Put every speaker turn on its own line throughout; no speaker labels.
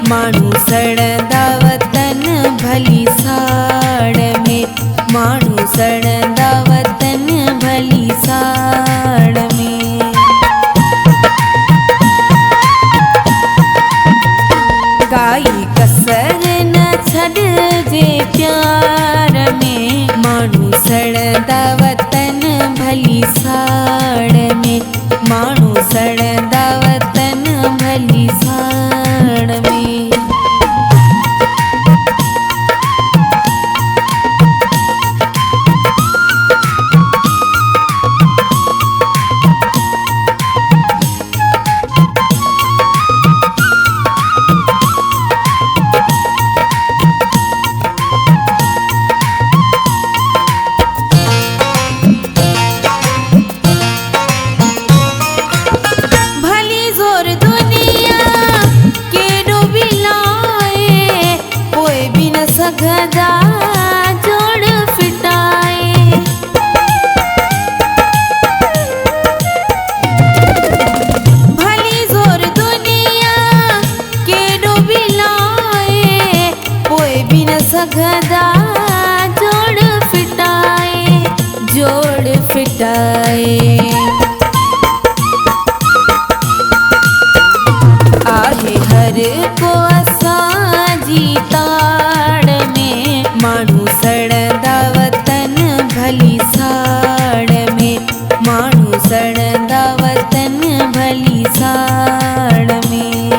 माण्हू सड़ंदा वतन भली साड़ में, माण्हू सड़ंदा वतन भली साड़ में। काई कसर न छॾिजे प्यार में, माण्हू सड़ंदा वतन भली साड़ में, माण्हू सड़ंदा वतन भली साड़ में। गदा जोड़ फिटाए, भली जोर दुनिया के डोबी लाए, कोई भी न सगदा जोड़ फिटाए, जोड़ फिटाए। आहे हर को असांजी ताड़ में, माण्हू सड़ंदा वतन भली साड़ में, माण्हू सड़ंदा वतन भली साड़ में।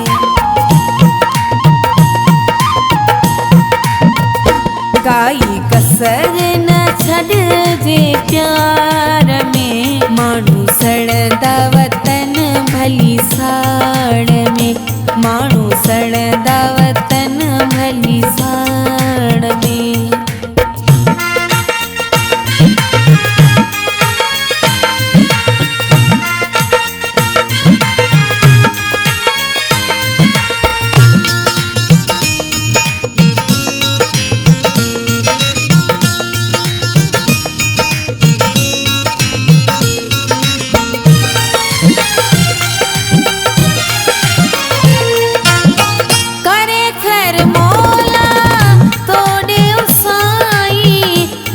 काई कसर न छॾिजे प्यार में, माण्हू सड़ंदा वतन भली साड़ में, माण्हू सड़ंदा वतन भली साड़ में।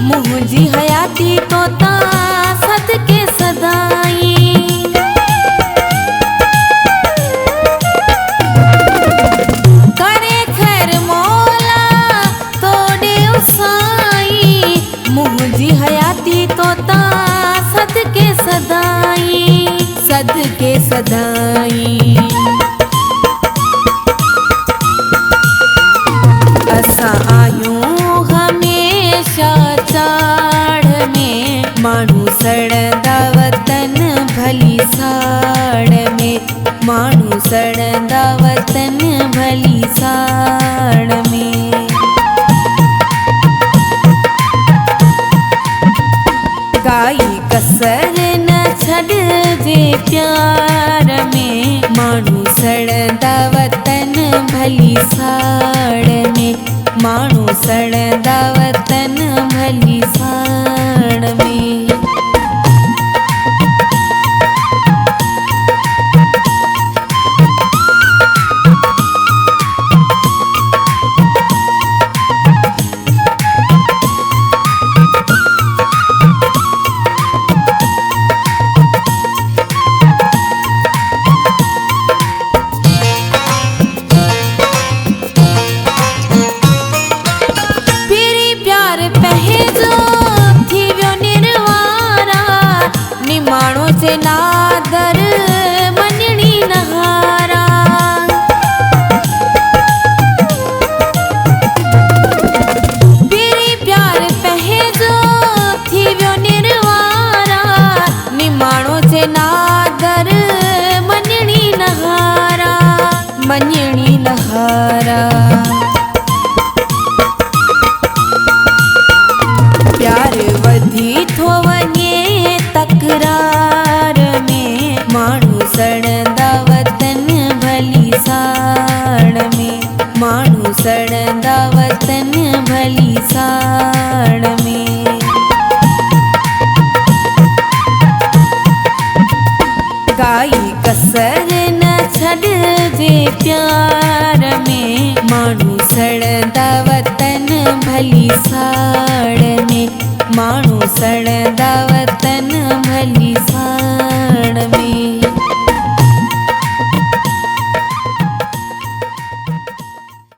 मुझी हयाती तो ता सदके सदाई, करे खैर मौला तोड़े उसाई, मुझी हयाती तो ता सदके सदाई, सदके सदाई। असा आयूं हमेशा चाड़ में, माण्हू सड़ंदा वतन भली साड़ में, माण्हू सड़ंदा वतन भली साड़ में। काई कसर न छॾिजे प्यार में, माण्हू सड़ंदा वतन भली साड़ में, माण्हू सड़ंदा वतन भली साड़ में। निमाणो से नादर मञणी नहारा, तेरी प्यार पहेजो थी व्यो निर्वारा, निमाणो से नादर मञणी नहारा, मञणी नहारा। प्यार वधी थो वञे तकरार में, माण्हू सड़ंदा वतन भली साड़ में, माण्हू सड़ंदा वतन भली साड़ में। काई कसर न छॾिजे प्यार में, माण्हू सड़ंदा वतन भली साड़ में, माण्हू सड़ंदा वतन भली साड़